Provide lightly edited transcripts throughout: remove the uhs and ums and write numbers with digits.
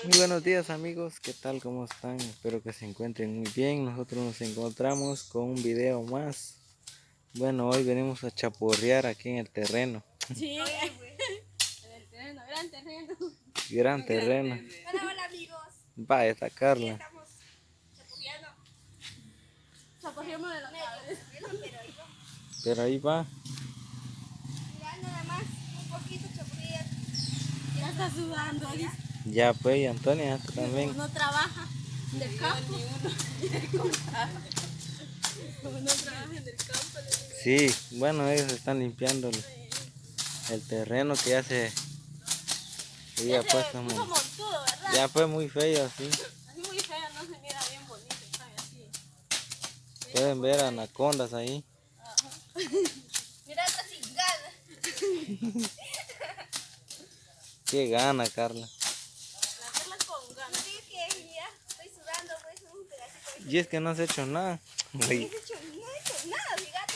Muy buenos días amigos, ¿qué tal? ¿Cómo están? Espero que se encuentren muy bien. Nosotros nos encontramos con un video más. Bueno, hoy venimos a chaporrear aquí en el terreno. Sí, en el terreno, gran terreno. Gran terreno. Hola, hola amigos. Vaya, está Aquí Carla. estamos chapoteando. Chapoteamos de la cabeza. Pero ahí va. Mira, nada más, un poquito chapoteando. Ya está sudando. Ya pues, y Antonia tú también. No trabaja del campo. Como no trabaja en el campo. Sí, bueno, ellos están limpiando el terreno que ya se... Ya pues, se puso montudo, ¿verdad? ya fue muy feo así. Así muy fea, no se mira bien bonito, ¿sabe? Así. Pueden ver anacondas ahí. Mira, está sin ganas. Qué gana, Carla. La Carla con ganas. Sí, que ya estoy sudando, pues un pedacito. Y es que no has hecho nada. No he hecho nada, fíjate.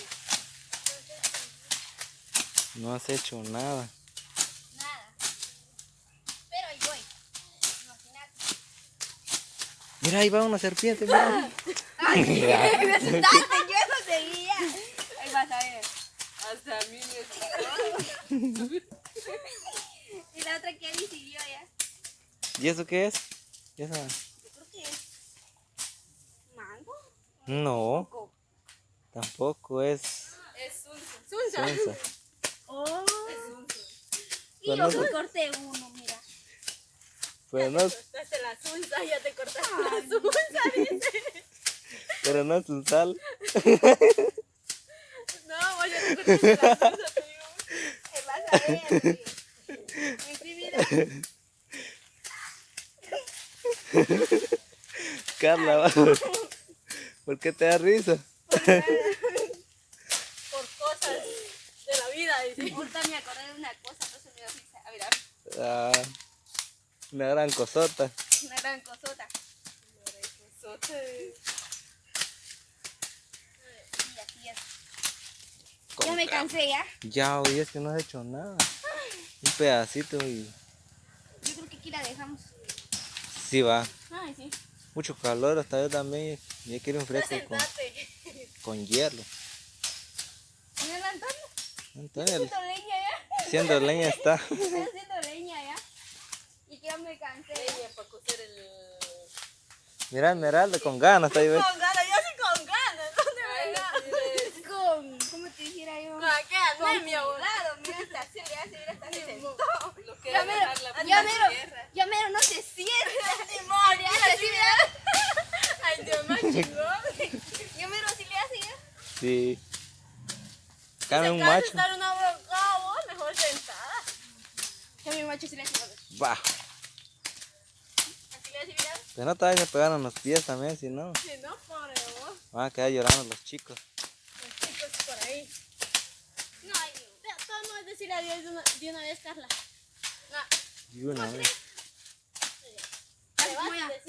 No has hecho nada. Nada. Pero ahí voy. Imagínate. Mira, ahí va una serpiente, mira. Ay, me asustaste, yo no seguía. Ahí vas a ver. Hasta a mí me asustó. Y la otra que ni siguió ya. ¿Y eso qué es? ¿Esa? Yo creo que es mango. No, Coco. tampoco es Es sunsa. sonsa. Oh. Es sunsa. Y Pues yo no, me corté uno, mira. pero no, Cortaste la sunsa, ya te cortaste la sunsa, dice. pero no es un sal. No, vos ya te cortaste la sunsa, te digo. ¿Qué vas a ver? Sí, mira. Carla, ¿por qué te da risa? Por cosas de la vida, dice. Ahorita me acordé de una cosa, entonces me dio risa. A ver, Ah, una gran cosota. una gran cosota. Una gran cosota. Y así es. Ya me cansé, ¿ya? Ya, hoy es que no has hecho nada. Un pedacito y... Yo creo que aquí la dejamos. Sí va. Ay, sí. Mucho calor, hasta yo también. Ya quiero un fresco Sentate. con hielo. Mira el Antonio. Antonio, Haciendo leña ya. siendo leña está. Estoy haciendo leña ya. Y que ya me cansé. Leña para cocer el... Mira, Esmeralda, con ganas está ahí, ¿ves? Con ganas, yo sí con ganas. ¿Dónde me con, ¿cómo te dijera yo? Con qué anemia, volado. Mira, hasta así le hace, mira, hasta se sentó. Ya mero no se sienta. Mira, así, mira. Ay, Dios, más chingón. Ya mero así le hace ya. Sí. Came un Se macho. cansa estar una boca, vos, mejor sentada. Ya mi macho sí le hace. Va. Así le hace, mira. Pero no te vayas a pegar en los pies también, si no. Si no, pobre vos. Van a quedar llorando los chicos. Los chicos por ahí. No, todo no es decir adiós de una vez, Carla. No. Y una vez.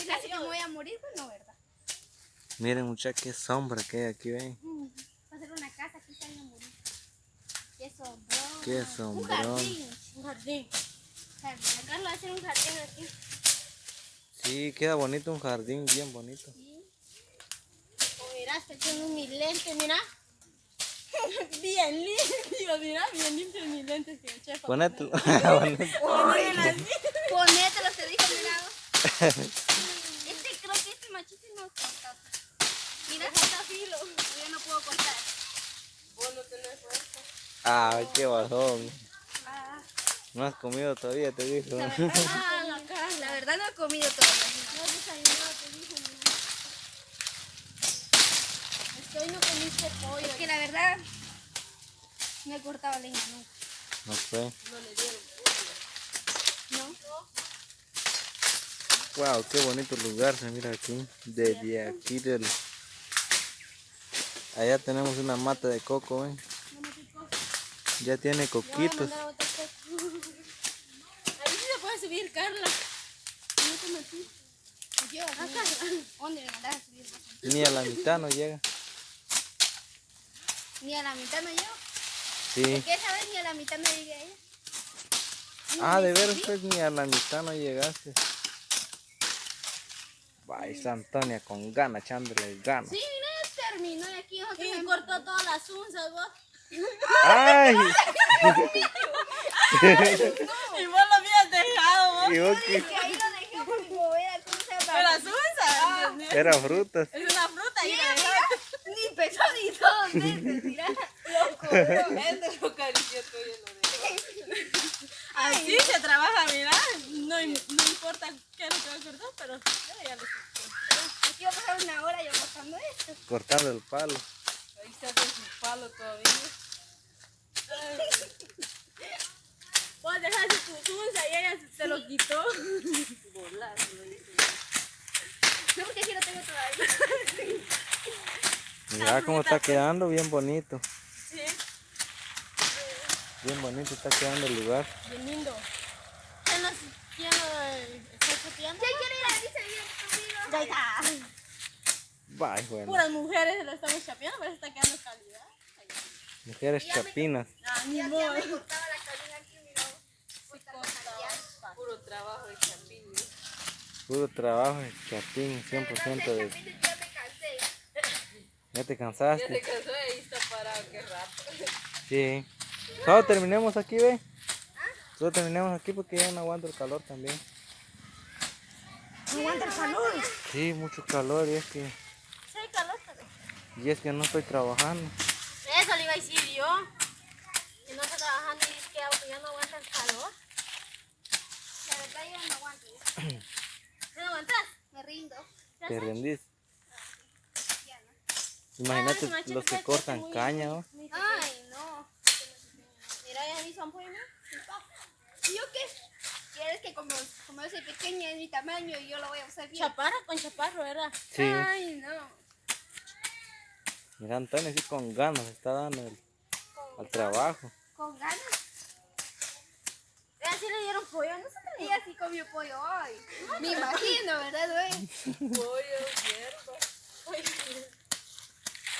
Casi que me voy a morir, pues no, ¿verdad? Miren muchachos, qué sombra que hay aquí, ven. Va a ser una casa, aquí se van a morir. Qué sombrón. Qué Un sombrón. jardín. Un jardín. La Carla va a hacer un jardín aquí. Sí, queda bonito, un jardín bien bonito. Sí. O mira, estoy con mis lentes, mira. Bien limpio, mira, bien limpios mis lentes que me eché para Ponételo. Ponételos, te dije, mira. Creo que este machete no corta. Mira, está filo. Yo no puedo cortar. Vos no tenés fuerza. Ay, qué bajón. Ah. No has comido todavía, te dijo. La verdad no he comido todavía. No has desayunado, te dije. Es que hoy no comiste pollo. Es que la verdad no he cortado leña nunca. No sé. No le dieron. ¿No? Wow, qué bonito lugar se mira aquí. Desde aquí del... Allá tenemos una mata de coco, ¿ven? Ya tiene coquitos. Ahí sí se puede subir, Carla. No te metí. Yo, acá. ¿Dónde me mandas a subir? Ni a la mitad no llega. Ni a la mitad no llego. Sí. ¿Por qué esa vez ni a la mitad no llegué a ella? Ah, de veras, pues ni a la mitad no llegaste. Va, esa Antonia con ganas, echándole ganas. Sí, mira, terminó y aquí nosotros se cortó todas las unzas, vos. ¡Ay! Y vos lo habías dejado, vos. ¿Y vos qué? Que ahí lo dejé porque como era cosa Pero las unzas. Era frutas. Es una fruta y Mira, la mira, ni pesó ni todo, mira, loco, bro. Este lo acarició tuyo, así se trabaja, mira. No importa qué es lo que va a cortar, pero ya lo sé. Aquí va a pasar una hora yo cortando esto. Cortando el palo. Ahí está con su palo todavía. Vos dejaste tu unza y ella se lo quitó. Volar, lo hizo. No, porque aquí lo tengo todavía. Mira cómo está quedando, bien bonito. Sí, Bien bonito está quedando el lugar. bien lindo. ¿Quién lo está copiando? Ya quiero ir a dice bien conmigo. Ya está. Bye, bueno. Puras mujeres se lo estamos chapeando, pero está quedando calidad. Mujeres chapinas. Ah, ni Ya modo. me cortaba la cabina aquí, mira. Puro trabajo de champiño. Puro trabajo, chapín, 100% de... Ya me cansé. ¿Ya te Ya cansaste? se cansó y ahí está parado, qué rato. Sí. Solo terminemos aquí, ve. Solo terminemos aquí porque ya no aguanto el calor también. No aguanta el calor. Sí, mucho calor Sí, hay calor, pero... y es que no estoy trabajando. Eso le iba a decir yo. Que no está trabajando y es que ya no aguanta el calor. La verdad yo no aguanto. ¿No aguantas? Me rindo. Te rendís. Ya no. Imagínate Imagínate los que que cortan muy- caña, ¿no? Ay, no. Mira, ya hizo un pollo, ¿no? ¿Y yo qué? ¿Quieres que como yo soy pequeña, es mi tamaño y yo lo voy a usar bien? Chaparra con chaparro, ¿verdad? Sí. Ay, no. Mira, Antonio sí con ganas está dando al trabajo. Con ganas. Ella sí le dieron pollo, no sé qué. Ella sí comió pollo hoy. Me imagino, ¿verdad, güey? Pollo, hierba. Pollo, hierba.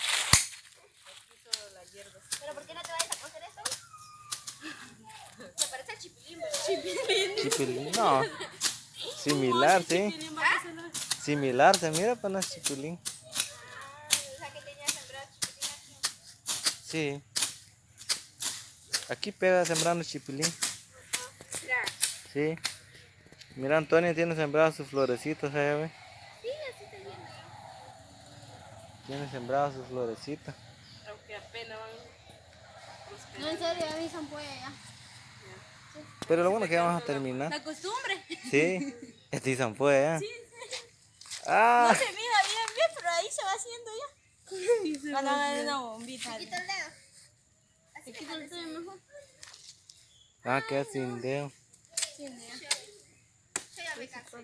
Aquí solo la hierba. ¿Pero por qué no te vayas a coger eso? Se parece al chipilín, ¿verdad? Chipilín, no. Similar, sí. Chipilín, va a hacerlo. Similar, se mira, pero no es chipilín. O sea que tenía sembrado chipilín aquí. Sí. Aquí pega sembrando chipilín. Mira. Sí. Mira, Antonio tiene sembradas sus florecitas, allá ve. Sí, así te viendo yo. Tiene sembradas sus florecitas. Aunque apenas van No, en serio, ya me hizo un pollo ya. Pero lo bueno es que ya vamos a terminar. la costumbre. Sí. Este zampué, ¿eh? Ah. No se mira bien, pero ahí se va haciendo ya. Van a dar una bombita. Quita el dedo. Así que quita el dedo mejor. Ah, queda sin dedo. Yo ya me cansé.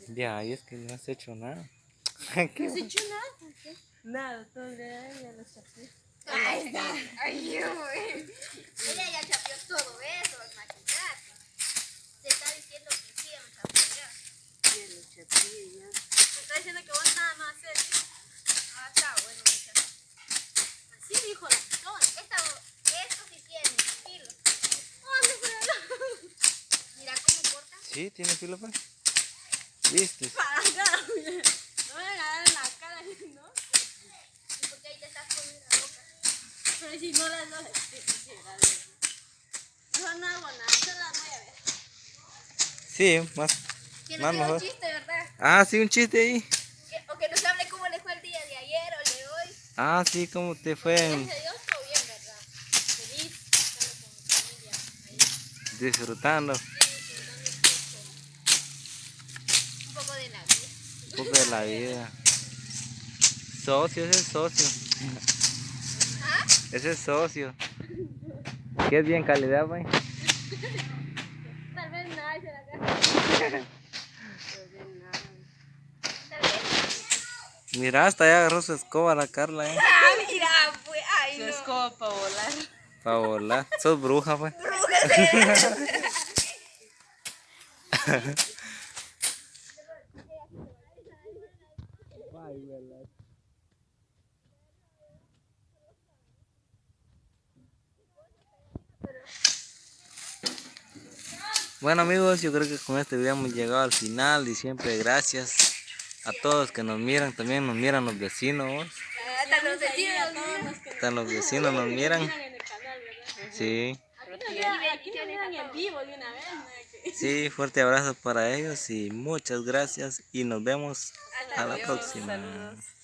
Ya, y es que no has hecho nada. ¿No has hecho nada? Nada, todo el día ya lo chapé. Ay, ay, güey. Ella ya chapeó todo eso, imagínate. Se está diciendo que sí, me chapeó ya. Ya lo chapé, ya. Se está diciendo que vos nada más haces. Ah, está bueno, muchacha. Así dijo la persona. Esto sí tiene filo. Mira cómo corta. Sí, tiene filo, pues. ¿Viste? Para acá. No me van a dar en la cara, ¿no? ¿Y por qué ahí te estás poniendo la boca? Pero si no las dos, sí, dale. Mejor no hago nada, solo las voy a ver. Sí, más. Que Más nos diga un mejor. chiste, ¿verdad? Ah, sí, un chiste ahí. O que nos hable cómo le fue el día de ayer o el de hoy. Ah, sí, ¿cómo te fue Gracias a Dios, todo bien, ¿verdad? Feliz, solo con mi familia. Ahí, disfrutando Un poco de la vida. un poco de la vida? Socio, ese es socio. ¿Ah? Ese es socio. ¿Qué es bien calidad, pues? Tal vez nada, se la casa. Tal vez. Mira, hasta ya agarró su escoba la Carla, Ah, mira, pues. Ay, su no. escoba para volar. para volar. Sos bruja, pues. Bueno amigos, yo creo que con este video hemos llegado al final y siempre gracias A todos que nos miran, también nos miran los vecinos. Hasta los vecinos. Hasta los vecinos nos miran. En el canal, ¿verdad? Sí. Aquí nos miran en vivo de una vez, ¿no? Sí, fuerte abrazo para ellos y muchas gracias y nos vemos a la próxima. Saludos.